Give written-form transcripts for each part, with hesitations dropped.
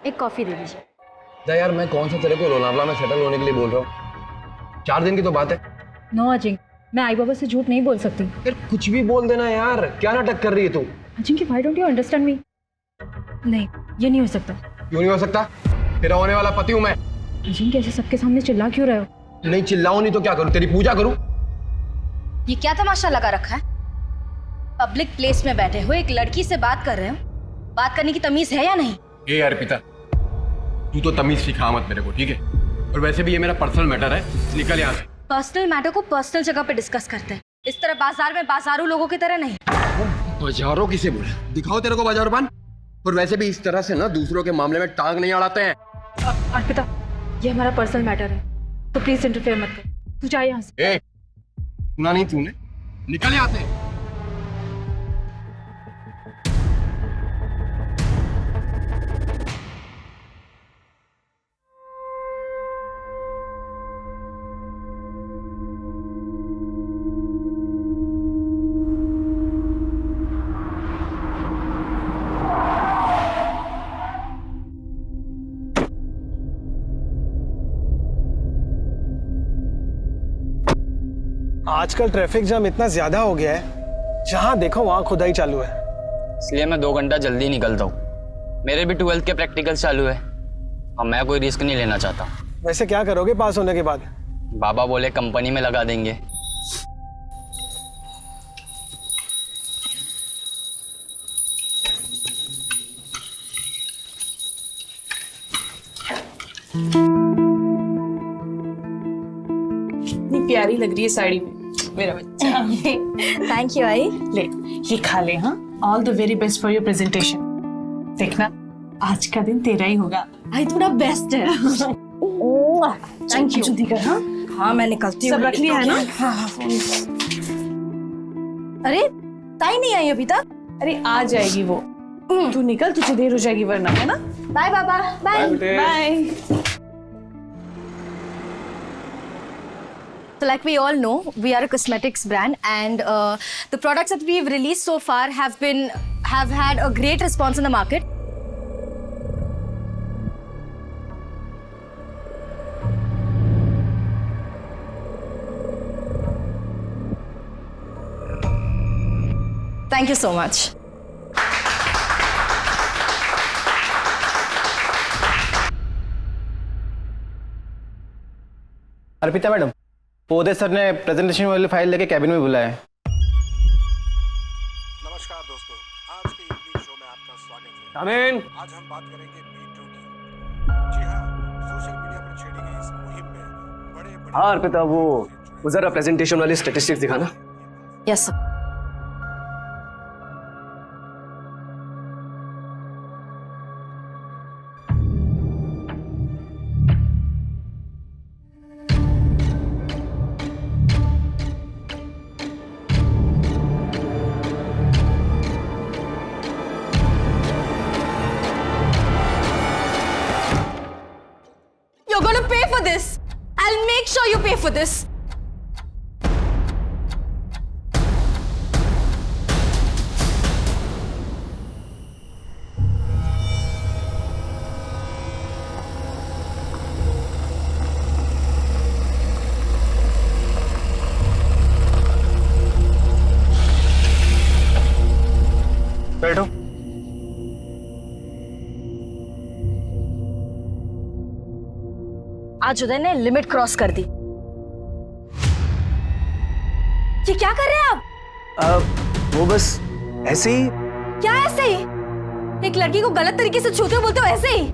एक कॉफी दे दीजिए। यार मैं कौन सा तेरे को लोनावला में सेटल होने के लिए बोल रहा हूँ, 4 दिन की तो बात है। नो अजिंक्य, मैं आई बाबा से झूठ नहीं बोल सकती। यार कुछ भी बोल देना यार, क्या नाटक कर रही है तू? Ajinkya, why don't you understand me? नहीं, ये नहीं हो सकता। क्यों नहीं हो सकता? तेरा होने वाला पति हूँ मैं। अजिंक्य, ऐसे सबके सामने चिल्ला क्यों रहे हो? नहीं चिल्लाऊं नहीं तो क्या करूँ? तेरी पूजा करूँ? ये क्या तमाशा लगा रखा है? पब्लिक प्लेस में बैठे हो, एक लड़की से बात कर रहे हो, बात करने की तमीज है या नहीं? ए अर्पिता, तू तो तमीज सिखा मत मेरे को, ठीक है? और वैसे भी ये मेरा पर्सनल मैटर है, निकल यहाँ से। पर्सनल मैटर को पर्सनल जगह पे डिस्कस करते हैं, इस तरह बाजार में बाजारू लोगों की तरह नहीं। बाजारों किसे बोला? दिखाओ तेरे को बाजारबान। और वैसे भी इस तरह से ना दूसरों के मामले में टांग नहीं अड़ाते हैं। अर्पिता, ये हमारा पर्सनल मैटर है, तो प्लीज इंटरफेयर मत कर। तू जा यहाँ से। ए, सुना नहीं तूने? निकल यहाँ से। आजकल ट्रैफिक जाम इतना ज्यादा हो गया है, जहां देखो वहां खुदाई चालू है। इसलिए मैं 2 घंटा जल्दी निकलता हूँ। मेरे भी 12th के प्रैक्टिकल्स चालू है और मैं कोई रिस्क नहीं लेना चाहता। वैसे क्या करोगे पास होने के बाद? बाबा बोले कंपनी में लगा देंगे। इतनी प्यारी लग रही है साड़ी में मेरा बच्चा। थैंक यू आई। ले ये खा ले। हाँ, all the very best for your presentation. देखना आज का दिन तेरा ही होगा। आई थोड़ा बेस्ट है। Thank you. जल्दी कर। हाँ हाँ, मैं निकलती हूँ। सब रख लिया है ना? अरे ताई नहीं आई अभी तक? अरे आ जाएगी वो। तू निकल, तुझे देर हो जाएगी वरना, है ना? बाय बाबा। Bye bye. So like we all know, we are a cosmetics brand, and the products that we've released so far have had a great response in the market. Thank you so much. Arpita madam, Pode sir ने presentation वाली file लेके cabin में बुलाया है। नमस्कार दोस्तों, आज के इवनिंग शो में आपका स्वागत है। आमीन। आज हम बात करेंगे मीटू की। जी हाँ, सोशल मीडिया पर छेड़ी गई इस मुहिम में बड़े हाँ अर्पिता, वो जरा प्रेजेंटेशन वाली स्टैटिस्टिक्स दिखाना। Yes sir. You're gonna pay for this. I'll make sure you pay for this. बैठो। आज उदय ने लिमिट क्रॉस कर दी। ये क्या कर रहे हैं आप? वो बस ऐसे ही। क्या ऐसे ही? एक लड़की को गलत तरीके से छूते हो बोलते हो ऐसे ही?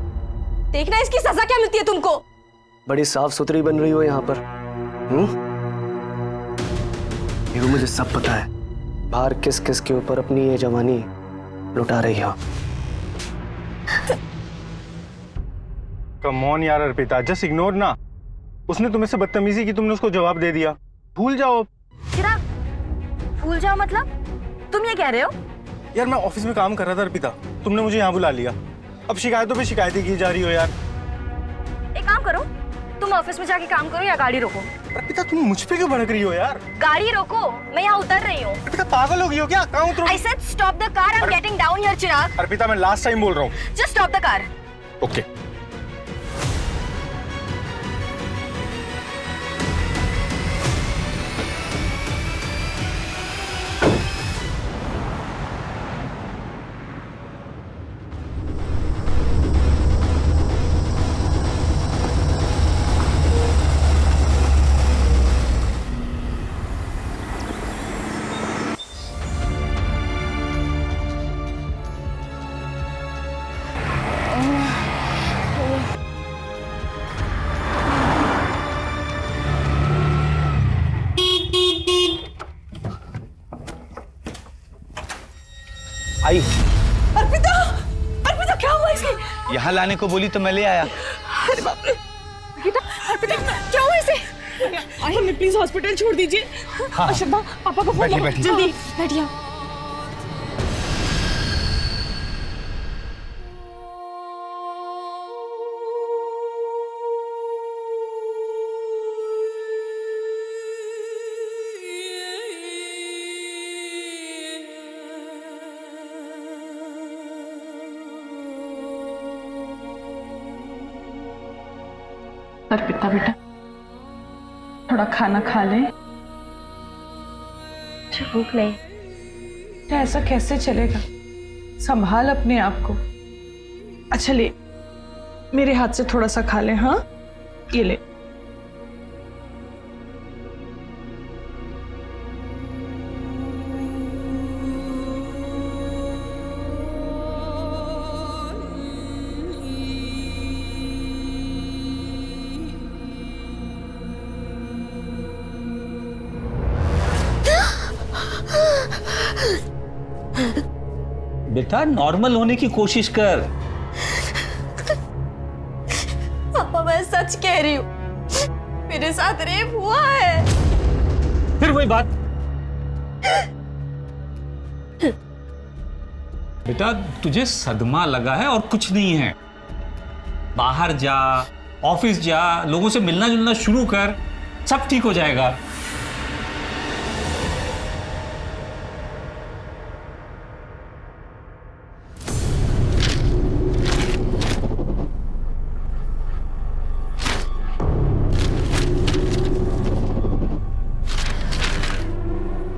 देखना इसकी सजा क्या मिलती है तुमको। बड़ी साफ सुथरी बन रही हो यहाँ पर। ये मुझे सब पता है, बाहर किस किस के ऊपर अपनी ये जवानी लुटा रही हो। कम ऑन यार अर्पिता, जस्ट इग्नोर ना। उसने तुम से बदतमीजी की, तुमने उसको जवाब दे दिया। भूल जाओ। चिराग, भूल जाओ मतलब? तुम ये कह रहे हो? यार मैं ऑफिस में काम कर रहा था अर्पिता, तुमने मुझे यहाँ बुला लिया। अब शिकायतों पे शिकायतें की जा रही हो यार। एक काम करो, तुम ऑफिस में जाके काम करो या गाड़ी रोको। अर्पिता तुम मुझ पे क्यों भड़क रही हो यार? गाड़ी रोको, मैं यहाँ उतर रही हूँ। अर्पिता पागल हो गई हो क्या? कहाँ उतरूं? I said stop the car, I'm getting down here, चिराग। अर्पिता मैं लास्ट टाइम बोल रहा हूँ। Just stop the car. Okay. आई अर्पिता, अर्पिता क्या हुआ इसके? यहाँ लाने को बोली तो मैं ले आया। अरे बाप रे। अर्पिता, अर्पिता क्या हुआ इसे? हमें प्लीज हॉस्पिटल छोड़ दीजिए। हाँ। अशोका, पापा को फोन करो जल्दी। बैठिए। अर्पिता बेटा, थोड़ा खाना खा ले। भूख नहीं। ऐसा कैसे चलेगा? संभाल अपने आप को। अच्छा ले, मेरे हाथ से थोड़ा सा खा ले। हाँ, ये ले। बेटा नॉर्मल होने की कोशिश कर। पापा मैं सच कह रही हूँ, मेरे साथ रेप हुआ है। फिर वही बात। बेटा तुझे सदमा लगा है और कुछ नहीं है। बाहर जा, ऑफिस जा, लोगों से मिलना जुलना शुरू कर, सब ठीक हो जाएगा।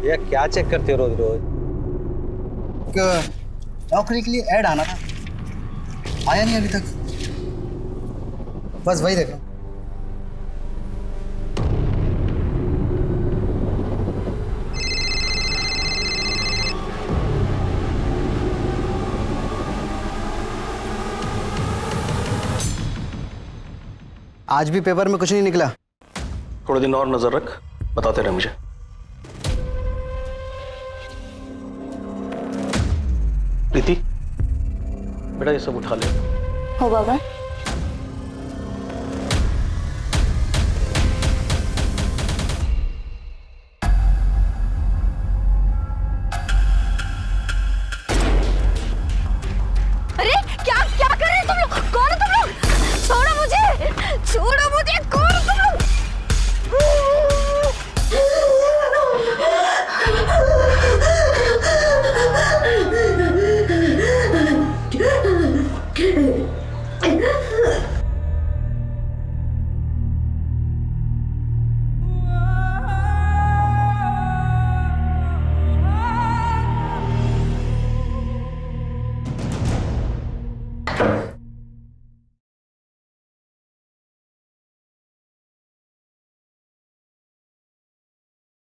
ये क्या चेक करते हो रोज रोज? नौकरी के लिए ऐड आना था, आया नहीं अभी तक, बस वही देखो। आज भी पेपर में कुछ नहीं निकला। थोड़े दिन और नजर रख, बताते रहे मुझे। प्रीति बेटा ये सब उठा ले। हो बाबा। अरे क्या क्या कर रहे हो तुम लोग? कौन हो तुम लोग? छोड़ो मुझे, छोड़ो मुझे, कौन हो तुम लोग?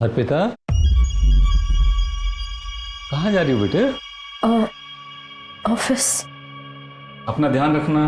अर्पिता कहाँ जा रही हो बेटे? ऑफिस। अपना ध्यान रखना।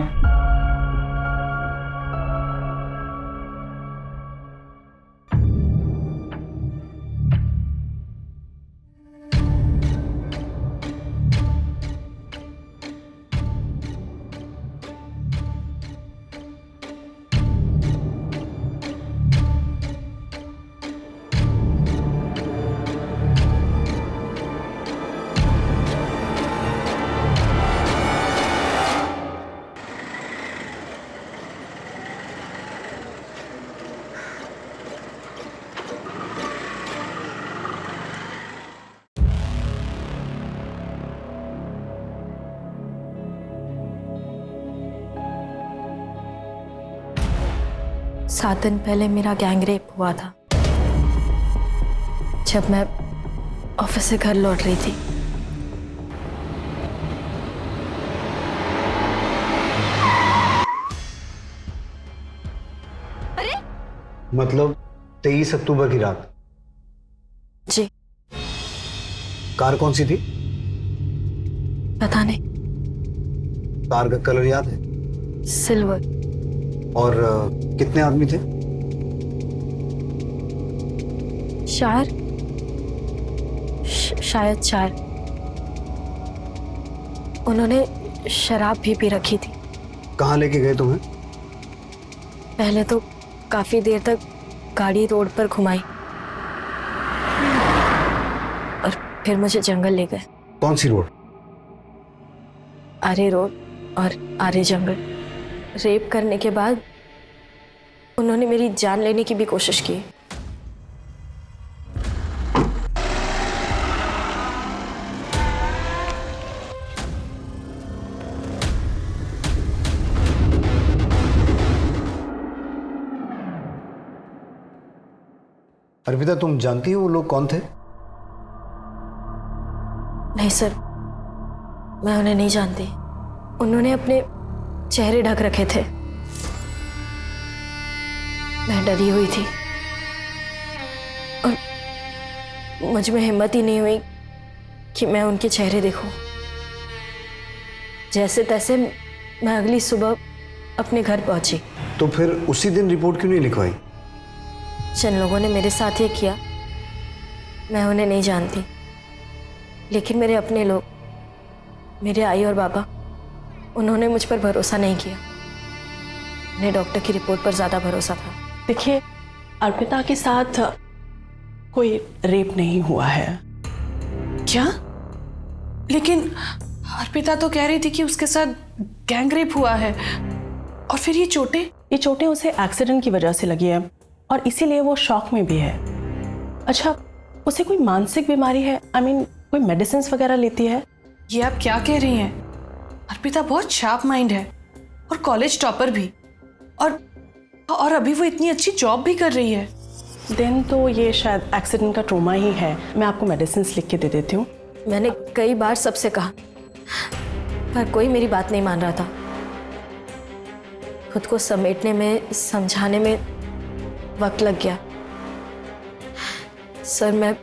7 दिन पहले मेरा गैंग रेप हुआ था, जब मैं ऑफिस से घर लौट रही थी। मतलब 23 अक्टूबर की रात? जी। कार कौन सी थी? पता नहीं। कार का कलर याद है? सिल्वर। और कितने आदमी थे? 4, शायद 4। उन्होंने शराब भी पी रखी थी। कहाँ लेके गए तुम्हें? पहले तो काफी देर तक गाड़ी रोड पर घुमाई और फिर मुझे जंगल ले गए। कौन सी रोड? आरे रोड और आरे जंगल। रेप करने के बाद उन्होंने मेरी जान लेने की भी कोशिश की। अर्पिता, तुम जानती हो वो लोग कौन थे? नहीं सर, मैं उन्हें नहीं जानती। उन्होंने अपने चेहरे ढक रखे थे। मैं डरी हुई थी और मुझ में हिम्मत ही नहीं हुई कि मैं उनके चेहरे देखूं। जैसे तैसे मैं अगली सुबह अपने घर पहुंची। तो फिर उसी दिन रिपोर्ट क्यों नहीं लिखवाई? जिन लोगों ने मेरे साथ ये किया, मैं उन्हें नहीं जानती, लेकिन मेरे अपने लोग, मेरे आई और बाबा, उन्होंने मुझ पर भरोसा नहीं किया। उन्हें डॉक्टर की रिपोर्ट पर ज़्यादा भरोसा था। देखिए, अर्पिता के साथ कोई रेप नहीं हुआ है। क्या? लेकिन अर्पिता तो कह रही थी कि उसके साथ गैंग रेप हुआ है। और फिर ये चोटें उसे एक्सीडेंट की वजह से लगी है और इसीलिए वो शॉक में भी है। अच्छा, उसे कोई मानसिक बीमारी है? कोई मेडिसिन वगैरह लेती है? ये आप क्या कह रही हैं? अर्पिता बहुत शार्प माइंड है और कॉलेज टॉपर भी, और अभी वो इतनी अच्छी जॉब भी कर रही है। देन तो ये शायद एक्सीडेंट का ट्रॉमा ही है। मैं आपको मेडिसिन लिख के दे देती हूँ। मैंने कई बार सबसे कहा, पर कोई मेरी बात नहीं मान रहा था। खुद को समेटने में, समझाने में वक्त लग गया। सर, मैं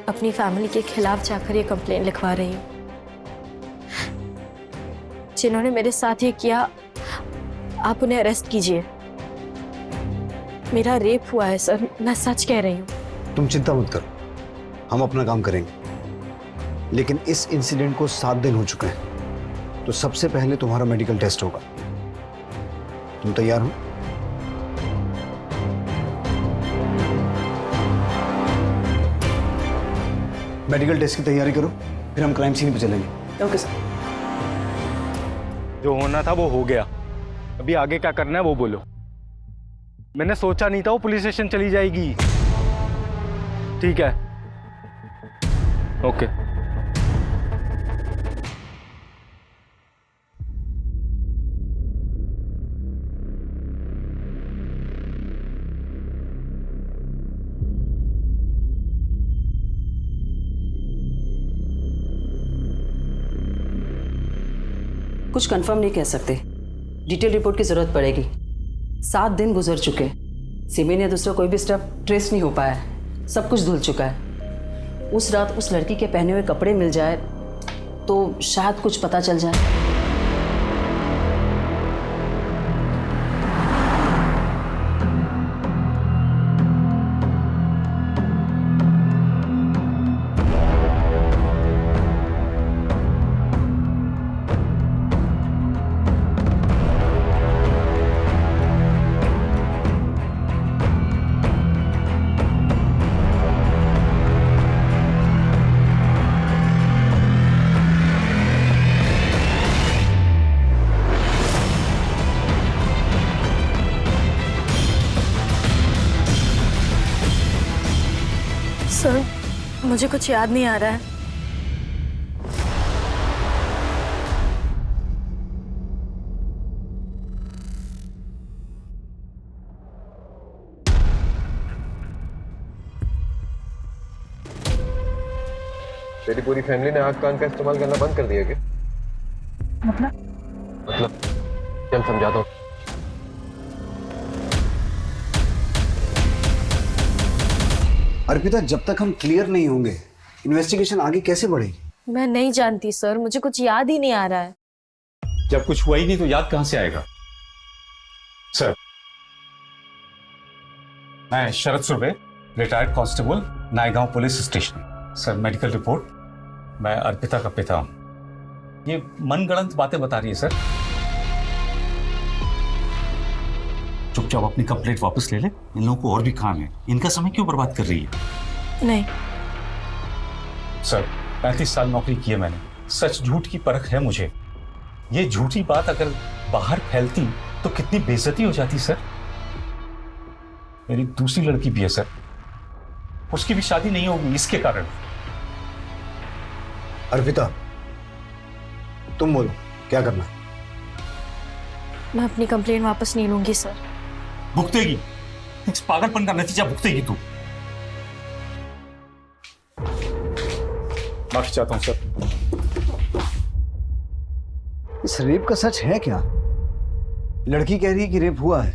अपनी फैमिली के खिलाफ जाकर ये कंप्लेंट लिखवा रही हूँ। जिन्होंने मेरे साथ ये किया, आप उन्हें अरेस्ट कीजिए। मेरा रेप हुआ है सर, मैं सच कह रही हूँ। तुम चिंता मत करो, हम अपना काम करेंगे। लेकिन इस इंसिडेंट को 7 दिन हो चुके हैं, तो सबसे पहले तुम्हारा मेडिकल टेस्ट होगा। तुम तैयार हो? मेडिकल टेस्ट की तैयारी करो, फिर हम क्राइम सीन पे चलेंगे। Okay sir. जो होना था वो हो गया, अभी आगे क्या करना है वो बोलो। मैंने सोचा नहीं था वो पुलिस स्टेशन चली जाएगी। ठीक है, ओके। कुछ कंफर्म नहीं कह सकते, डिटेल रिपोर्ट की जरूरत पड़ेगी। 7 दिन गुजर चुके, सीमेन या दूसरा कोई भी स्टेप ट्रेस नहीं हो पाया है। सब कुछ धुल चुका है। उस रात उस लड़की के पहने हुए कपड़े मिल जाए तो शायद कुछ पता चल जाए। सर, मुझे कुछ याद नहीं आ रहा है। तेरी पूरी फैमिली ने आग कान का इस्तेमाल करना बंद कर दिया क्या? मतलब चल समझाता हूँ। अर्पिता, जब तक हम क्लियर नहीं होंगे इन्वेस्टिगेशन आगे कैसे बढ़ेगी? मैं नहीं जानती सर, मुझे कुछ याद ही नहीं आ रहा है। जब कुछ हुआ ही नहीं तो याद कहां से आएगा? सर, मैं Sharad Surve, retired constable, Naigaon police station. Sir, medical report, मैं अर्पिता का पिता हूं। ये मनगढ़ंत बातें बता रही है सर। चुपचाप अपनी कंप्लेंट वापस ले ले, इन लोगों को और भी काम है, इनका समय क्यों बर्बाद कर रही है? नहीं सर, 35 साल नौकरी की है मैंने, सच झूठ की परख है मुझे। ये झूठी बात अगर बाहर फैलती तो कितनी बेइज्जती हो जाती सर। मेरी दूसरी लड़की भी है सर, उसकी भी शादी नहीं होगी इसके कारण। अर्पिता, तुम बोलो क्या करना है? मैं अपनी कंप्लेंट वापस नहीं लूंगी सर। भुगतेगी, इस पागलपन का नतीजा भुगतेगी तू। माफी चाहता हूं सर। इस रेप का सच है क्या? लड़की कह रही है कि रेप हुआ है,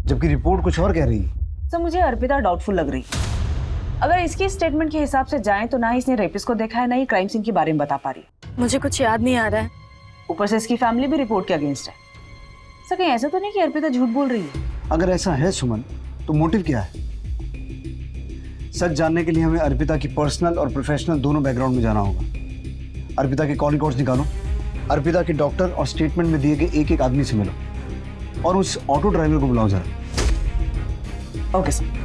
जबकि रिपोर्ट कुछ और कह रही है। सर मुझे अर्पिता डाउटफुल लग रही है। अगर इसकी स्टेटमेंट के हिसाब से जाएं तो ना ही इसने रेपिस्ट को देखा है, ना ही क्राइम सीन के बारे में बता पा रही है। मुझे कुछ याद नहीं आ रहा है। ऊपर से इसकी फैमिली भी रिपोर्ट के अगेंस्ट है। सर कहीं ऐसा तो नहीं कि अर्पिता झूठ बोल रही है? अगर ऐसा है सुमन, तो मोटिव क्या है? सच जानने के लिए हमें अर्पिता की पर्सनल और प्रोफेशनल दोनों बैकग्राउंड में जाना होगा। अर्पिता के कॉल रिकॉर्ड्स निकालो, अर्पिता के डॉक्टर और स्टेटमेंट में दिए गए एक एक आदमी से मिलो और उस ऑटो ड्राइवर को बुलाओ जरा। Okay sir.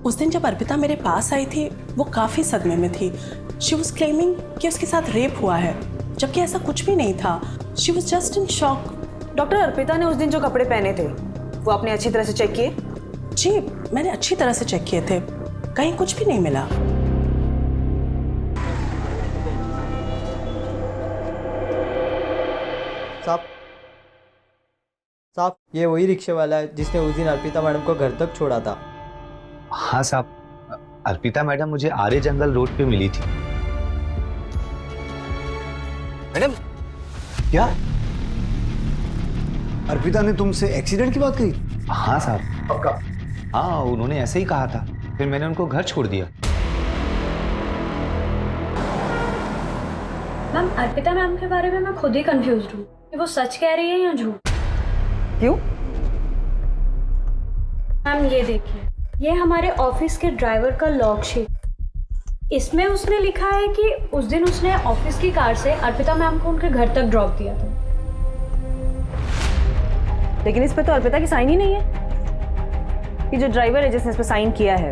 उस दिन जब अर्पिता मेरे पास आई थी वो काफ़ी सदमे में थी। शी वॉज क्लेमिंग कि उसके साथ रेप हुआ है, जबकि ऐसा कुछ भी नहीं था। She was just in shock. Doctor, Arpita ने उस दिन जो कपड़े पहने थे वो आपने अच्छी तरह से चेक किए? जी, मैंने अच्छी तरह से चेक किए थे, कहीं कुछ भी नहीं मिला। साहब, ये वही रिक्शे वाला है जिसने उस दिन अर्पिता मैडम को घर तक छोड़ा था। हाँ साहब, अर्पिता मैडम मुझे आर्य जंगल रोड पे मिली थी। मैडम, क्या अर्पिता ने तुमसे एक्सीडेंट की बात कही? हाँ साहब। पक्का? हाँ, उन्होंने ऐसे ही कहा था, फिर मैंने उनको घर छोड़ दिया। मैम, अर्पिता मैम के बारे में मैं खुद ही कंफ्यूज्ड हूँ कि वो सच कह रही है या झूठ। क्यों? मैम ये देखिए, ये हमारे ऑफिस के ड्राइवर का लॉग शीट। इसमें उसने लिखा है कि उस दिन उसने ऑफिस की कार से अर्पिता मैम को उनके घर तक ड्रॉप दिया था। लेकिन इस पे तो अर्पिता की साइन ही नहीं है। ये जो ड्राइवर है जिसने इस पे साइन किया है,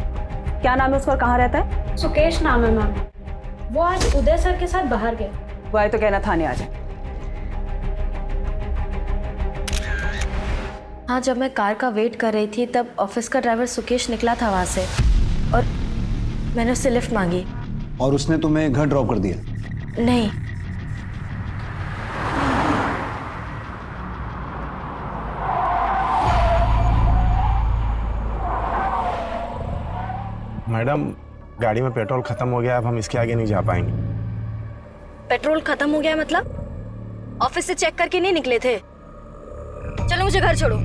क्या नाम है उसका और कहाँ रहता है? सुकेश नाम है मैम। वो आज उदय सर के साथ बाहर गए। वो आए तो कहना थाने आ जाए। हाँ, जब मैं कार का वेट कर रही थी तब ऑफिस का ड्राइवर सुकेश निकला था वहाँ से और मैंने उससे लिफ्ट मांगी। और उसने तुम्हें घर ड्रॉप कर दिया? नहीं। मैडम, गाड़ी में पेट्रोल खत्म हो गया, अब हम इसके आगे नहीं जा पाएंगे। पेट्रोल खत्म हो गया मतलब? ऑफिस से चेक करके नहीं निकले थे? चलो मुझे घर छोड़ो।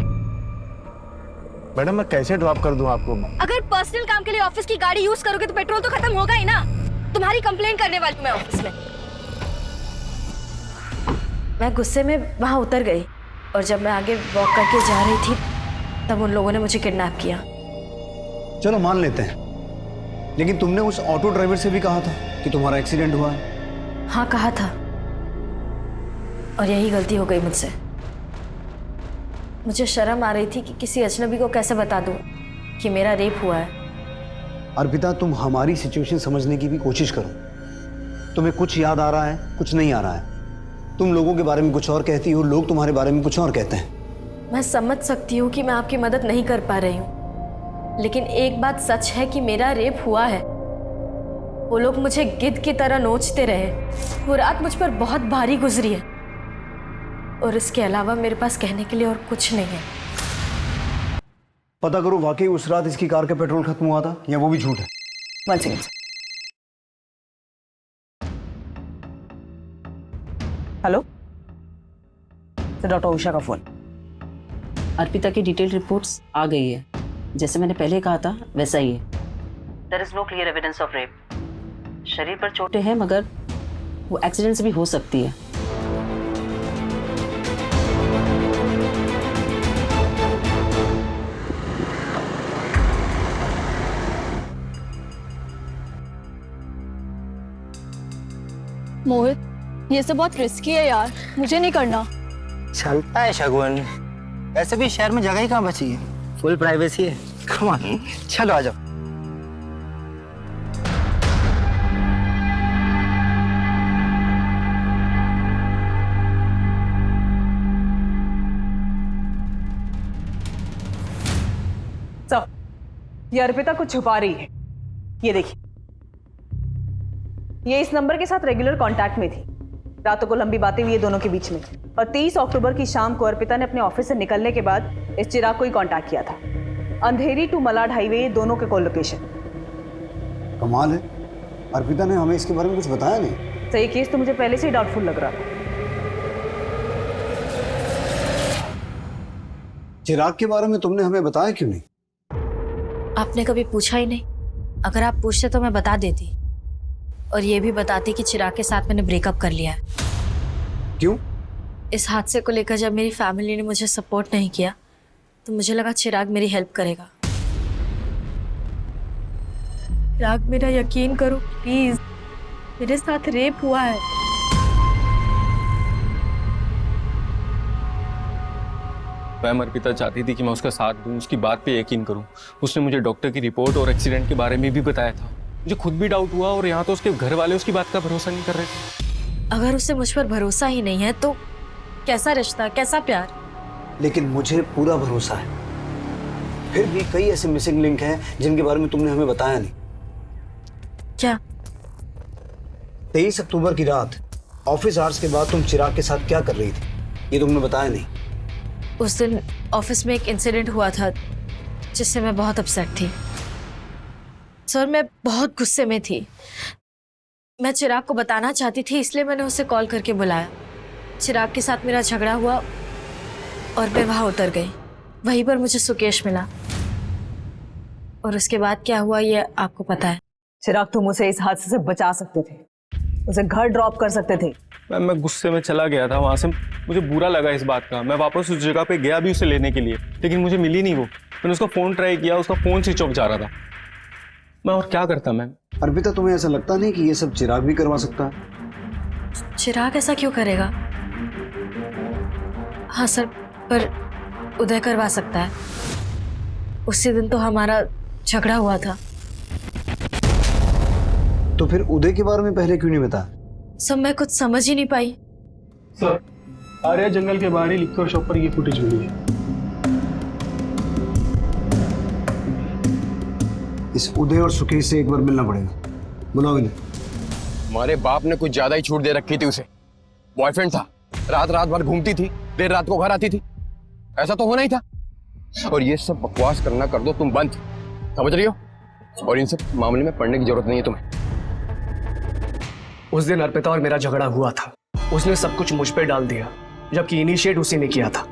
मैडम, मैं कैसे ड्रॉप कर दूं आपको? अगर पर्सनल काम के लिए ऑफिस की गाड़ी यूज करोगे तो पेट्रोल तो खत्म होगा ही ना। तुम्हारी कंप्लेंट करने वाली हूं मैं ऑफिस में। मैं गुस्से में वहां उतर गई और जब मैं आगे वॉक करके जा रही थी तब उन लोगों ने मुझे किडनैप किया। चलो मान लेते हैं, लेकिन तुमने उस ऑटो ड्राइवर से भी कहा था कि तुम्हारा एक्सीडेंट हुआ है। हाँ, कहा था, और यही गलती हो गई मुझसे। मुझे शर्म आ रही थी कि किसी अजनबी को कैसे बता दूं कि मेरा रेप हुआ है। अर्पिता, तुम हमारी सिचुएशन समझने की भी कोशिश करो। तुम्हें कुछ याद आ रहा है, कुछ नहीं आ रहा है। तुम लोगों के बारे में कुछ और कहती हो, लोग तुम्हारे बारे में कुछ और कहते हैं। मैं समझ सकती हूँ कि मैं आपकी मदद नहीं कर पा रही हूँ, लेकिन एक बात सच है कि मेरा रेप हुआ है। वो लोग मुझे गिद्ध की तरह नोचते रहे। वो रात मुझ पर बहुत भारी गुजरी है। और इसके अलावा मेरे पास कहने के लिए और कुछ नहीं है। पता करो वाकई उस रात इसकी कार का पेट्रोल खत्म हुआ था या वो भी झूठ है। One second. Hello sir, doctor Usha का फोन। अर्पिता की डिटेल रिपोर्ट्स आ गई है, जैसे मैंने पहले कहा था वैसा ही है। There is no clear evidence of rape. शरीर पर चोटें हैं मगर वो एक्सीडेंट से भी हो सकती है। मोहित, ये सब बहुत रिस्की है यार, मुझे नहीं करना। चलता है शगुन, वैसे भी शहर में जगह ही कहाँ बची है, फुल प्राइवेसी है। कम ऑन, चलो आ जाओ। ये अर्पिता कुछ छुपा रही है। ये देखिए, ये इस नंबर के साथ रेगुलर कांटेक्ट में थी। रातों को लंबी बातें हुई दोनों के बीच में, और 23 अक्टूबर की शाम को अर्पिता ने अपने ऑफिस से निकलने के बाद इस चिराग को ही कांटेक्ट किया था। अंधेरी टू मलाड हाईवे, दोनों के कॉल लोकेशन। कमाल है, अर्पिता ने हमें इसके बारे में कुछ बताया नहीं। सही केस तो मुझे पहले से ही डाउटफुल लग रहा था। चिराग के बारे में तुमने हमें बताया क्यों नहीं? आपने कभी पूछा ही नहीं। अगर आप पूछते तो मैं बता देती, और ये भी बताती कि चिराग के साथ मैंने ब्रेकअप कर लिया है। क्यों? इस हादसे को लेकर जब मेरी फैमिली ने मुझे सपोर्ट नहीं किया तो मुझे लगा चिराग मेरी हेल्प करेगा। चिराग, मेरा यकीन करो प्लीज, मेरे साथ रेप हुआ है। मैम, अर्पिता चाहती थी कि मैं उसका साथ दूं, उसकी बात पे यकीन करूं। उसने मुझे डॉक्टर की रिपोर्ट और एक्सीडेंट के बारे में भी बताया था। मुझे खुद भी डाउट हुआ, और यहाँ तो उसके घर वाले उसकी बात का भरोसा नहीं कर रहे थे। अगर उसे मुझ पर भरोसा ही नहीं है तो कैसा रिश्ता, कैसा प्यार? लेकिन मुझे पूरा भरोसा है। फिर भी कई ऐसे मिसिंग लिंक हैं जिनके बारे में तुमने हमें बताया नहीं। क्या? 23 अक्टूबर की रात ऑफिस आवर्स के बाद तुम चिराग के साथ क्या कर रही थी, ये तुमने बताया नहीं। उस दिन ऑफिस में एक इंसिडेंट हुआ था जिससे मैं बहुत अपसेट थी। सर, मैं बहुत गुस्से में थी। मैं चिराग को बताना चाहती थी, इसलिए मैंने उसे कॉल करके बुलाया। चिराग के साथ मेरा झगड़ा हुआ और मैं वहां उतर गई। वहीं पर मुझे सुकेश मिला, और उसके बाद क्या हुआ ये आपको पता है। चिराग, तुम उसे इस हादसे से बचा सकते थे, उसे घर ड्रॉप कर सकते थे। मैं गुस्से में चला गया था वहां से। मुझे बुरा लगा इस बात का। मैं वापस उस जगह पे गया भी उसे लेने के लिए, लेकिन मुझे मिली नहीं वो। मैंने उसका फोन ट्राई किया, उसका फोन स्विच ऑफ जा रहा था। मैं और क्या करता मैम? अर्पिता, तुम्हें ऐसा लगता नहीं कि ये सब चिराग भी करवा सकता है? चिराग ऐसा क्यों करेगा? हाँ सर, पर उदय करवा सकता है। उसी दिन तो हमारा झगड़ा हुआ था। तो फिर उदय के बारे में पहले क्यों नहीं बताया? सब मैं कुछ समझ ही नहीं पाई। सर, आर्या जंगल के बाहर ही लिखकर शॉप पर ये फुटेज मिली है। इस उदय और सुकेश से एक बार मिलना पड़ेगा। बुलाओ इन्हें। हमारे बाप ने कुछ ज्यादा ही छूट दे रखी थी उसे। बॉयफ्रेंड था, रात रात भर घूमती थी, देर रात को घर आती थी। ऐसा तो होना ही था। और ये सब बकवास करना कर दो तुम बंद, समझ रही हो? और इन सब मामले में पढ़ने की जरूरत नहीं है तुम्हें। उस दिन अर्पिता और मेरा झगड़ा हुआ था। उसने सब कुछ मुझ पे डाल दिया, जबकि इनिशिएट उसी ने किया था।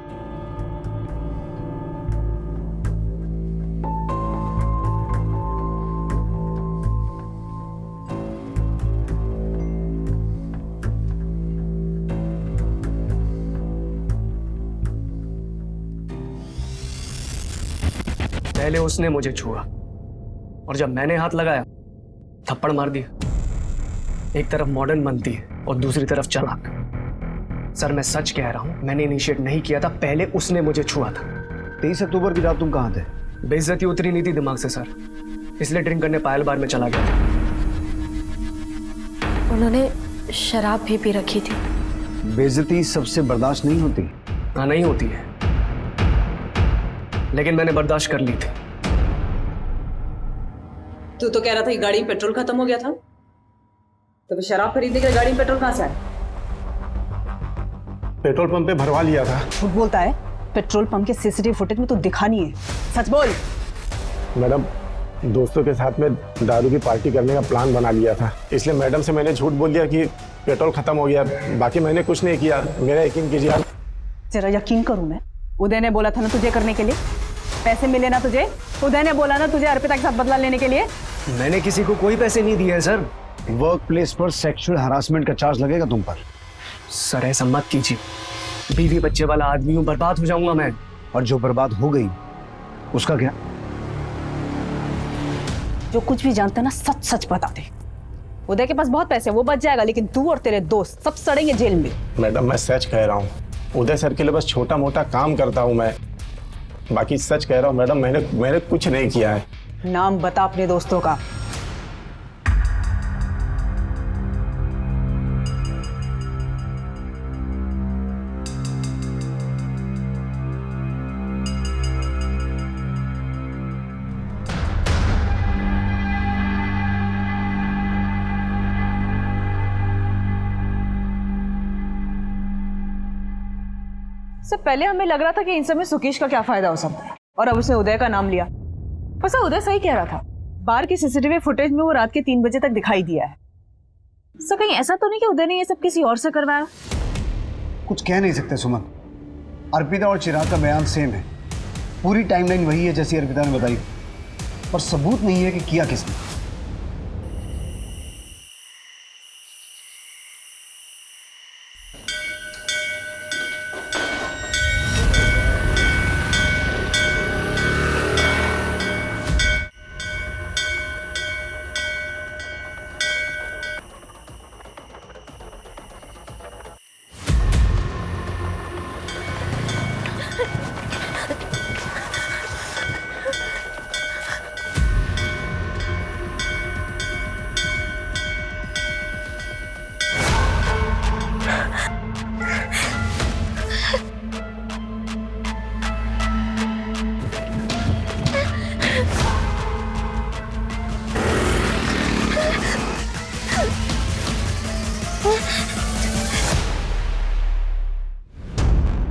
पहले उसने मुझे छुआ, और जब मैंने हाथ लगाया थप्पड़ मार दिया। एक तरफ मॉडर्न बनती है और दूसरी तरफ चालाक। सर, मैं सच कह रहा हूं, मैंने इनिशिएट नहीं किया था, पहले उसने मुझे छुआ था। 23 अक्टूबर की रात तुम कहाँ थे? बेइज्जती उतरी नहीं थी दिमाग से सर, इसलिए ड्रिंक करने पायल बार में चला गया था। उन्होंने शराब भी पी रखी थी। बेइज्जती सबसे बर्दाश्त नहीं होती। हाँ, नहीं होती है, लेकिन मैंने बर्दाश्त कर ली थी। तू तो कह रहा था कि गाड़ी में पेट्रोल खत्म हो गया था, तो फिर शराब खरीदने के लिए गाड़ी में पेट्रोल कहां से आया? पेट्रोल पंप पे भरवा लिया था। झूठ बोलता है। पेट्रोल पंप के सीसीटीवी फुटेज में तो दिखा नहीं है, सच बोल। मैडम, दोस्तों के साथ में दारू की पार्टी करने का प्लान बना लिया था, इसलिए मैडम से मैंने झूठ बोल दिया कि पेट्रोल खत्म हो गया। बाकी मैंने कुछ नहीं किया, मेरा यकीन कीजिए आप। तेरा यकीन करूं मैं? उदय ने बोला था ना तुझे करने के लिए, पैसे मिले ना तुझे। उदय ने बोला ना तुझे अर्पिता के साथ बदला लेने के लिए। मैंने किसी को कोई पैसे नहीं दिए हैं सर। वर्क प्लेस पर सेक्सुअल हरासमेंट का चार्ज लगेगा तुम पर। सर ऐसा मत कीजिए, बीवी बच्चे वाला आदमी हूँ, बर्बाद हो जाऊंगा मैं। और जो बर्बाद हो गई उसका क्या? जो कुछ भी जानते ना सच सच बता दे। उदय के पास बहुत पैसे, वो बच जाएगा, लेकिन तू और तेरे दोस्त सब सड़ेंगे जेल में। मैडम मैं सच कह रहा हूँ, उदय सर के लिए बस छोटा मोटा काम करता हूँ मैं, बाकी सच कह रहा हूँ मैडम, मैंने कुछ नहीं किया है। नाम बता अपने दोस्तों का। सर पहले हमें लग रहा था कि इन सब में सुकेश का क्या फायदा हो सकता है, और अब उसने उदय का नाम लिया। पर सर उदय सही कह रहा था, बार की सीसीटीवी फुटेज में वो रात के 3 बजे तक दिखाई दिया है। सर कहीं ऐसा तो नहीं कि उदय ने ये सब किसी और से करवाया? कुछ कह नहीं सकते सुमन। अर्पिता और चिराग का बयान सेम है, पूरी टाइमलाइन वही है जैसी अर्पिता ने बताई, पर सबूत नहीं है कि किया किसने।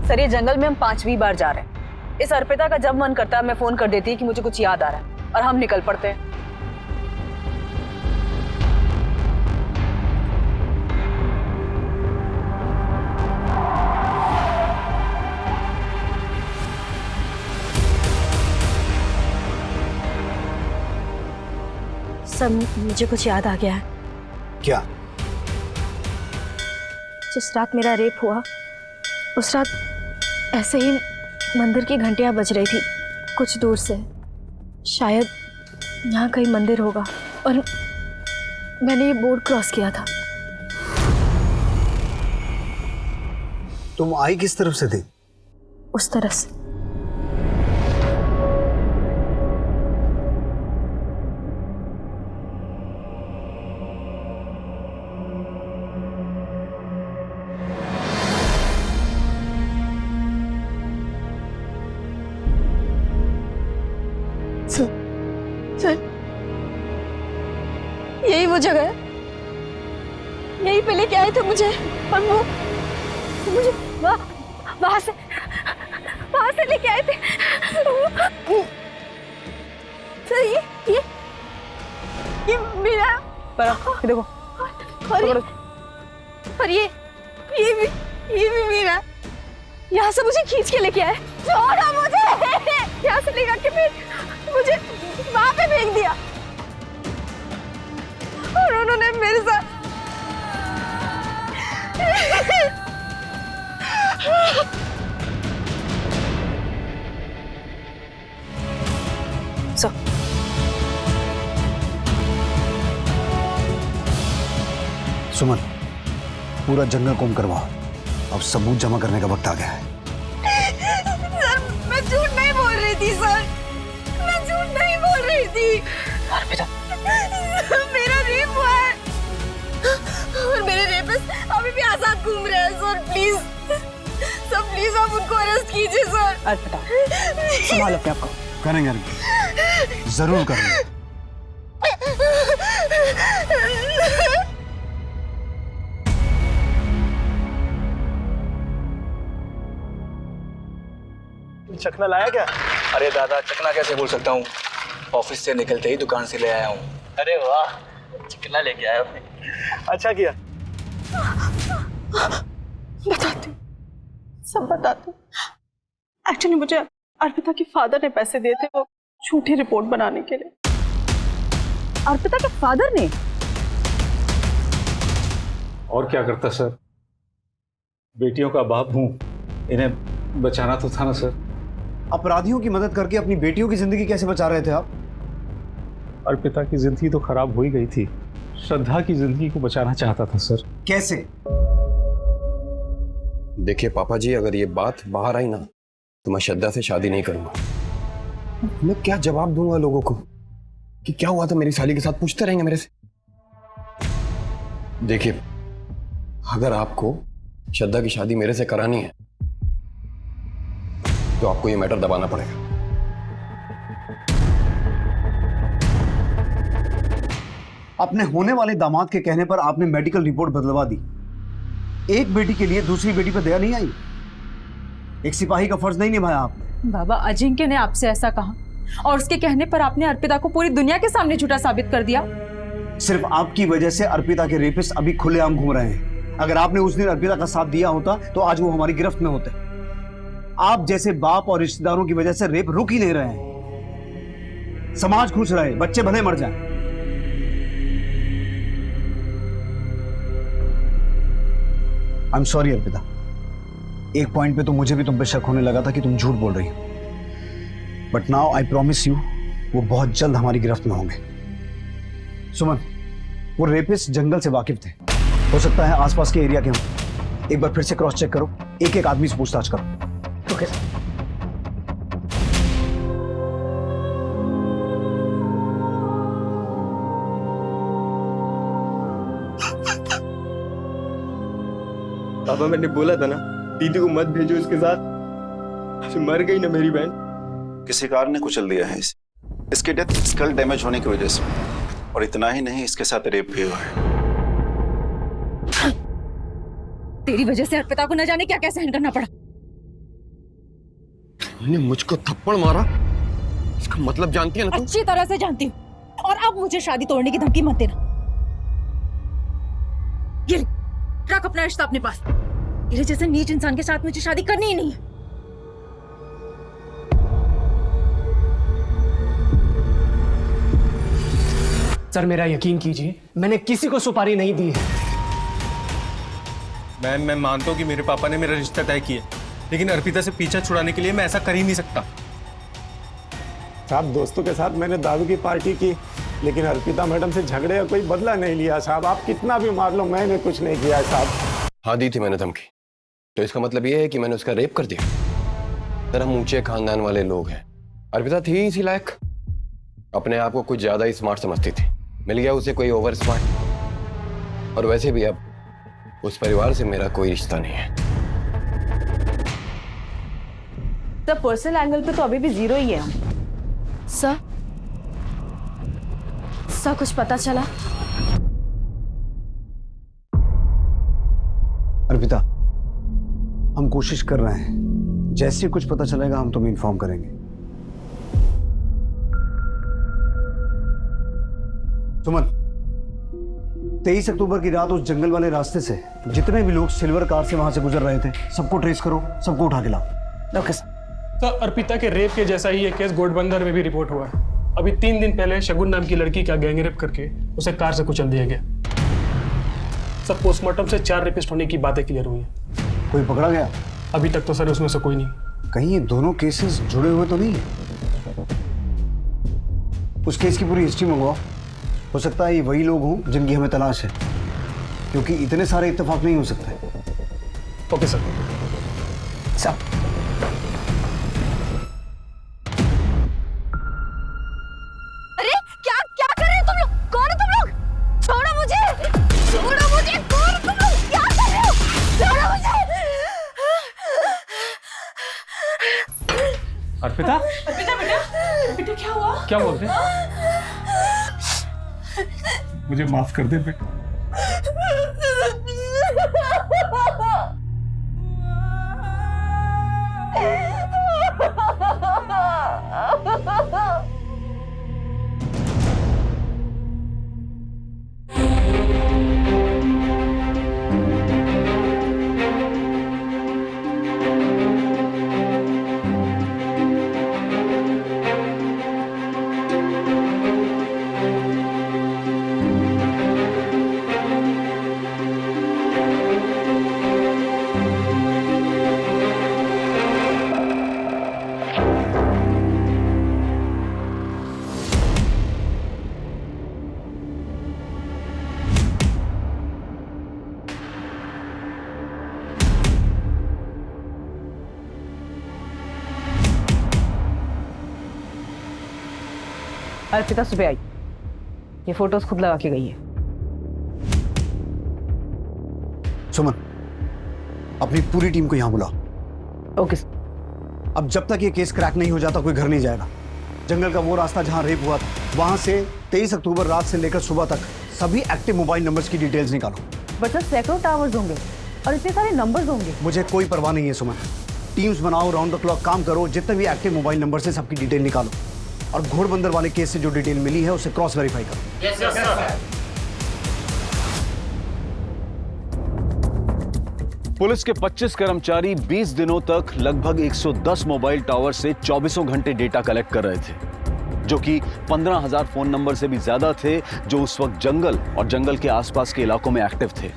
सर ये जंगल में हम 5वीं बार जा रहे हैं। इस अर्पिता का जब मन करता है मैं फोन कर देती है कि मुझे कुछ याद आ रहा है, और हम निकल पड़ते हैं। सर मुझे कुछ याद आ गया है। क्या? जिस रात मेरा रेप हुआ उस रात ऐसे ही मंदिर की घंटियां बज रही थी कुछ दूर से, शायद यहाँ कहीं मंदिर होगा, और मैंने ये बोर्ड क्रॉस किया था। तुम आई किस तरफ से थी? उस तरफ से। सर यही वो जगह है, यही पे लेके आए थे मुझे, और वो मुझे वहां से लेके आए थे। सर ये मेरा पर देखो, और ये भी मेरा। यहाँ से मुझे खींच के लेके आए, छोड़ो मुझे। यहाँ से लेकर के मुझे वहां पे फेंक दिया, और उन्होंने मेरे साथ सुमन, पूरा जंगल कोम करवाओ, अब सबूत जमा करने का वक्त आ गया है। सर मैं झूठ नहीं बोल रही थी, सर मैं झूठ नहीं बोल रही थी। अर्पिता, मेरा रेप हुआ है, और मेरे रेपिस्ट अभी भी आजाद घूम रहे हैं। सर प्लीज आप उनको अरेस्ट कीजिए सर। अर्पिता संभालो अपने आप को। करेंगे अर्पिता, जरूर करेंगे। चखना लाया क्या? अरे दादा, चकना कैसे बोल सकता हूँ, ऑफिस से निकलते ही दुकान से ले आया हूँ। अरे वाह, चकना लेके आया अपने। अच्छा किया। बताती हूँ, सब बताती हूँ। एक्चुअली मुझे अर्पिता के फादर ने पैसे दिए थे वो झूठी रिपोर्ट बनाने के लिए। अर्पिता के फादर ने? और क्या करता सर, बेटियों का बाप हूं, इन्हें बचाना तो था ना सर। अपराधियों की मदद करके अपनी बेटियों की जिंदगी कैसे बचा रहे थे आप? अर्पिता की जिंदगी तो खराब हो ही गई थी, श्रद्धा की जिंदगी को बचाना चाहता था सर। कैसे? देखिए पापा जी, अगर ये बात बाहर आई ना तो मैं श्रद्धा से शादी नहीं करूंगा। मैं क्या जवाब दूंगा लोगों को कि क्या हुआ था मेरी साली के साथ, पूछते रहेंगे मेरे से। देखिए, अगर आपको श्रद्धा की शादी मेरे से करानी है तो आपको ये मैटर दबाना पड़ेगा। अपने होने वाले दामाद के कहने पर आपने मेडिकल रिपोर्ट बदलवा दी। एक बेटी के लिए दूसरी बेटी पर दया नहीं आई? एक सिपाही का फर्ज नहीं निभाया आपने? बाबा, अजिंक्य ने आपसे ऐसा कहा और उसके कहने पर आपने अर्पिता को पूरी दुनिया के सामने झूठा साबित कर दिया। सिर्फ आपकी वजह से अर्पिता के रेपिस्ट अभी खुलेआम घूम रहे हैं। अगर आपने उस दिन अर्पिता का साथ दिया होता तो आज वो हमारी गिरफ्त में होते। आप जैसे बाप और रिश्तेदारों की वजह से रेप रुक ही नहीं रहे हैं। समाज खुश रहे, बच्चे भले मर जाएं। आई एम सॉरी अर्पिता, एक पॉइंट पे तो मुझे भी तुम पे शक होने लगा था कि तुम झूठ बोल रही हो, but now I promise you वो बहुत जल्द हमारी गिरफ्त में होंगे। सुमन, वो रेपिस्ट जंगल से वाकिफ थे, हो सकता है आसपास के एरिया के हों। एक बार फिर से क्रॉस चेक करो, एक एक आदमी से पूछताछ करो। ओके पापा, मैंने बोला था ना दीदी को मत भेजो इसके साथ, मर गई ना मेरी बहन। किसी कार ने कुचल दिया है इसे। इसकी डेथ स्कल डैमेज होने की वजह से, और इतना ही नहीं, इसके साथ रेप भी हुआ है। तेरी वजह से अर्पिता को न जाने क्या क्या सहन करना पड़ा। मैंने मुझको थप्पड़ मारा, इसका मतलब जानती है ना तुम? अच्छी तरह से जानती हूँ, और अब मुझे शादी तोड़ने की धमकी मत देना। ये ले, रख अपना रिश्ता अपने पास। तेरे जैसे नीच इंसान के साथ मुझे शादी करनी ही नहीं है। सर मेरा यकीन कीजिए, मैंने किसी को सुपारी नहीं दी है। मैं मानता हूँ कि मेरे पापा ने मेरा रिश्ता तय किया, लेकिन अर्पिता से पीछा छुड़ाने के लिए मैं ऐसा कर ही नहीं सकता। साहब, दोस्तों के साथ मैंने दारू की पार्टी की, लेकिन अर्पिता मैडम से झगड़े का कोई बदला नहीं लिया साहब। आप कितना भी मार लो, मैंने कुछ नहीं किया साहब। हाँ, दी थी मैंने धमकी, तो इसका मतलब ये है कि मैंने उसका रेप कर दिया? सर, हम ऊंचे खानदान वाले लोग हैं। अर्पिता थी इसी लायक, अपने आप को कुछ ज्यादा ही स्मार्ट समझती थी, मिल गया उसे कोई ओवर स्मार्ट। और वैसे भी अब उस परिवार से मेरा कोई रिश्ता नहीं है। सर, पर्सनल एंगल पे तो अभी भी जीरो ही है। सर कुछ पता चला? अर्पिता, हम कोशिश कर रहे हैं, जैसे कुछ पता चलेगा हम तुम्हें इन्फॉर्म करेंगे। सुमन, 23 अक्टूबर की रात उस जंगल वाले रास्ते से जितने भी लोग सिल्वर कार से वहां से गुजर रहे थे, सबको ट्रेस करो, सबको उठा के लाओ। Okay sir. अर्पिता के रेप के जैसा ही एक केस गोटबंदर में भी रिपोर्ट हुआ है। अभी 3 दिन पहले शगुन नाम की लड़की का गैंगरेप करके उसे कार से कुचल दिया गया। सब पोस्टमार्टम से 4 रेपिस्ट होने की बातें क्लियर हुई हैं। कोई पकड़ा गया? अभी तक तो सर उसमें से कोई नहीं। कहीं ये दोनों केसेस जुड़े हुए तो नहीं है? उस केस की पूरी हिस्ट्री मंगवाओ, हो सकता है ये वही लोग हों जिनकी हमें तलाश है, क्योंकि इतने सारे इत्तेफाक नहीं हो सकते। Okay sir. अरे क्या क्या कर रहे हो तुम लोग? कौन हो तुम लोग? छोड़ो मुझे, छोड़ो मुझे, कौन हो तुम लोग? क्या कर रहे हो? छोड़ो मुझे। अर्पिता? अर्पिता बेटा, बेटा क्या हुआ? क्या बोलते हैं? मुझे माफ कर दे बेटा। अर्पिता सुबह आई, ये फोटोज खुद लगा के गई है। सुमन, अपनी पूरी टीम को यहां बुलाओ। ओके। अब जब तक ये केस क्रैक नहीं हो जाता कोई घर नहीं जाएगा। जंगल का वो रास्ता जहां रेप हुआ था, वहां से 23 अक्टूबर रात से लेकर सुबह तक सभी एक्टिव मोबाइल नंबर्स की डिटेल्स निकालो। बच्चा सैकड़ों टावर्स होंगे और इतने सारे नंबर्स होंगे। मुझे कोई परवाह नहीं है सुमन, टीम्स बनाओ, राउंड द क्लॉक काम करो, जितने भी एक्टिव मोबाइल नंबर से सबकी डिटेल निकालो और घोड़बंदर वाले केस से जो डिटेल मिली है उसे क्रॉस वेरीफाई करो। Yes sir. पुलिस के 25 कर्मचारी 20 दिनों तक लगभग 110 मोबाइल टावर से 24 घंटे डेटा कलेक्ट कर रहे थे, जो कि 15,000 फोन नंबर से भी ज्यादा थे जो उस वक्त जंगल और जंगल के आसपास के इलाकों में एक्टिव थे।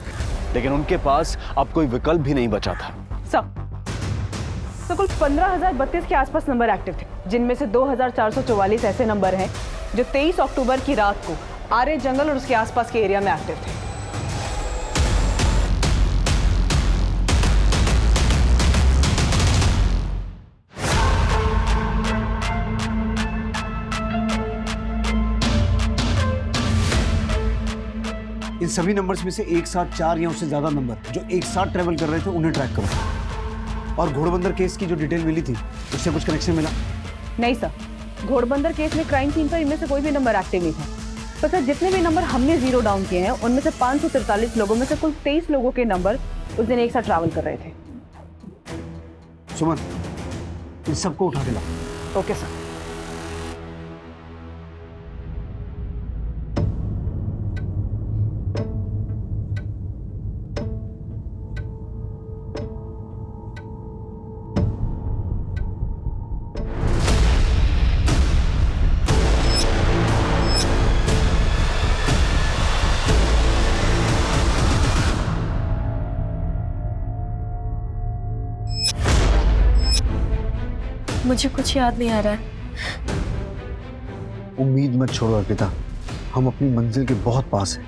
लेकिन उनके पास अब कोई विकल्प भी नहीं बचा था। तो कुल 15,032 के आसपास नंबर एक्टिव थे, जिनमें से 2,444 ऐसे नंबर हैं जो 23 अक्टूबर की रात को आर्य जंगल और उसके आसपास के एरिया में एक्टिव थे। इन सभी नंबर्स में से एक साथ 4 या उससे ज्यादा नंबर जो एक साथ ट्रेवल कर रहे थे उन्हें ट्रैक करो। और घोड़बंदर केस की जो डिटेल मिली थी उससे कुछ कनेक्शन मिला? नहीं सर, घोड़बंदर केस में क्राइम सीन पर इनमें से कोई भी नंबर एक्टिव नहीं था। पर सर, जितने भी नंबर हमने जीरो डाउन किए हैं उनमें से 543 लोगों में से कुल 23 लोगों के नंबर उस दिन एक साथ ट्रैवल कर रहे थे। सुमन, इन सबको उठा के लाओ। Okay sir. मुझे कुछ याद नहीं आ रहा है। उम्मीद मत छोड़ो अर्पिता, हम अपनी मंजिल के बहुत पास हैं।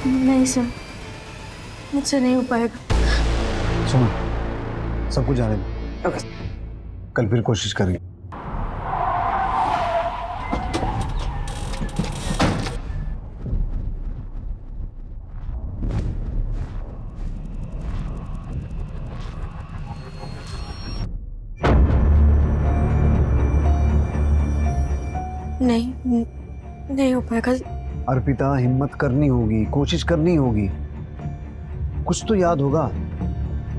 नहीं सर, मुझसे नहीं हो पाएगा। सुनो, सब कुछ जाने दो, कल फिर कोशिश करेंगे। नहीं हो पाएगा। अर्पिता, हिम्मत करनी होगी, कोशिश करनी होगी। कुछ तो याद होगा,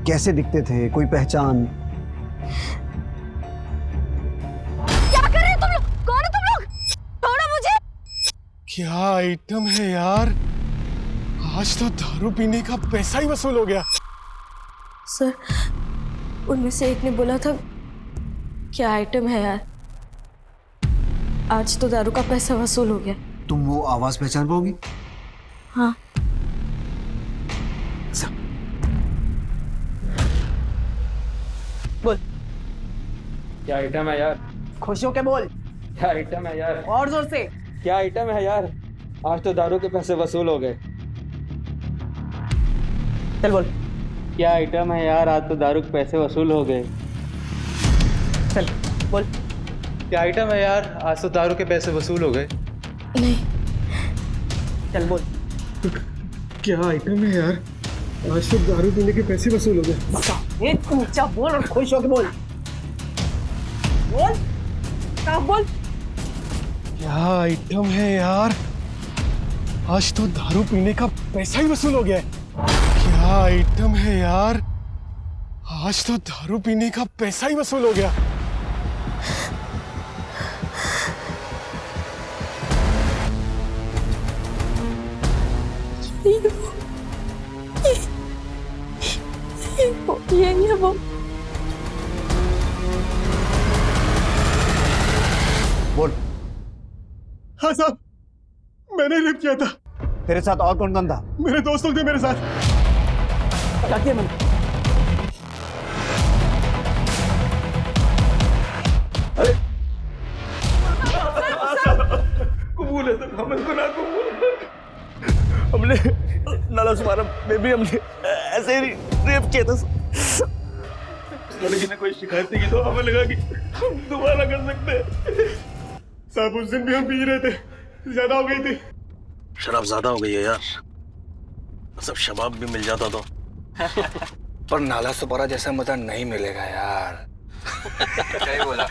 कैसे दिखते थे, कोई पहचान? क्या कर रहे हो तुम लोग? कौन हो तुम लोग? छोड़ो मुझे। क्या आइटम है यार, आज तो दारू पीने का पैसा ही वसूल हो गया। सर, उनमें से एक ने बोला था क्या आइटम है यार, आज तो दारू का पैसा वसूल हो गया। तुम वो आवाज पहचान पाओगी? हाँ। बोल। क्या आइटम है यार? खुश होके बोल। क्या आइटम है यार? और जोर से। क्या आइटम है यार? आज तो दारू के पैसे वसूल हो गए। चल बोल। क्या आइटम है यार? आज तो दारू के पैसे वसूल हो गए। चल बोल। क्या आइटम है यार? आज तो दारू के पैसे वसूल हो गए। नहीं। चल बोल। क्या आइटम है यार, आज तो दारू पीने के पैसे वसूल हो गए। बता, ऊंचा बोल और खुश होके बोल। बोल, क्या बोल? क्या आइटम है यार, आज तो दारू पीने का पैसा ही वसूल हो गया है। क्या आइटम है यार, आज तो दारू पीने का पैसा ही वसूल हो गया। ये नहीं है वो। बोल। हाँ साहब, मैंने रेप किया था। तेरे साथ और कौन कौन था? मेरे दोस्त लोग थे मेरे साथ। क्या किया मैंने? अरे कबूल है सर, हमें गुनाह कबूल है। हमने नाला सुमारा में भी हमने ऐसे ही रेप किया था। लड़की ने कोई शिकायत नहीं की तो हमें लगा कि हम दोबारा कर सकते हैं। साहब उस दिन भी हम पी रहे थे, ज्यादा हो गई थी। शराब ज्यादा हो गई है यार, सब शबाब भी मिल जाता तो। पर नाला सुपारा जैसा मजा नहीं मिलेगा यार। सही बोला।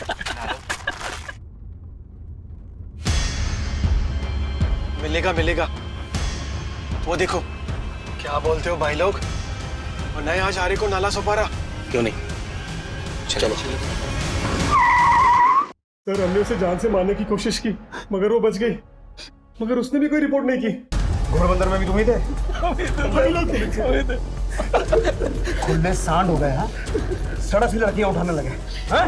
मिलेगा मिलेगा, वो देखो। क्या बोलते हो भाई लोग? और नए आज आरे को नाला सुपारा क्यों नहीं, चलो। सर हमने उसे जान से मारने की कोशिश की मगर वो बच गई, मगर उसने भी कोई रिपोर्ट नहीं की। घोड़बंदर में भी तुम ही थे? भाई लोग थे। खुले सांड हो गए। हाँ, सड़क से लड़कियां उठाने लगे। हाँ?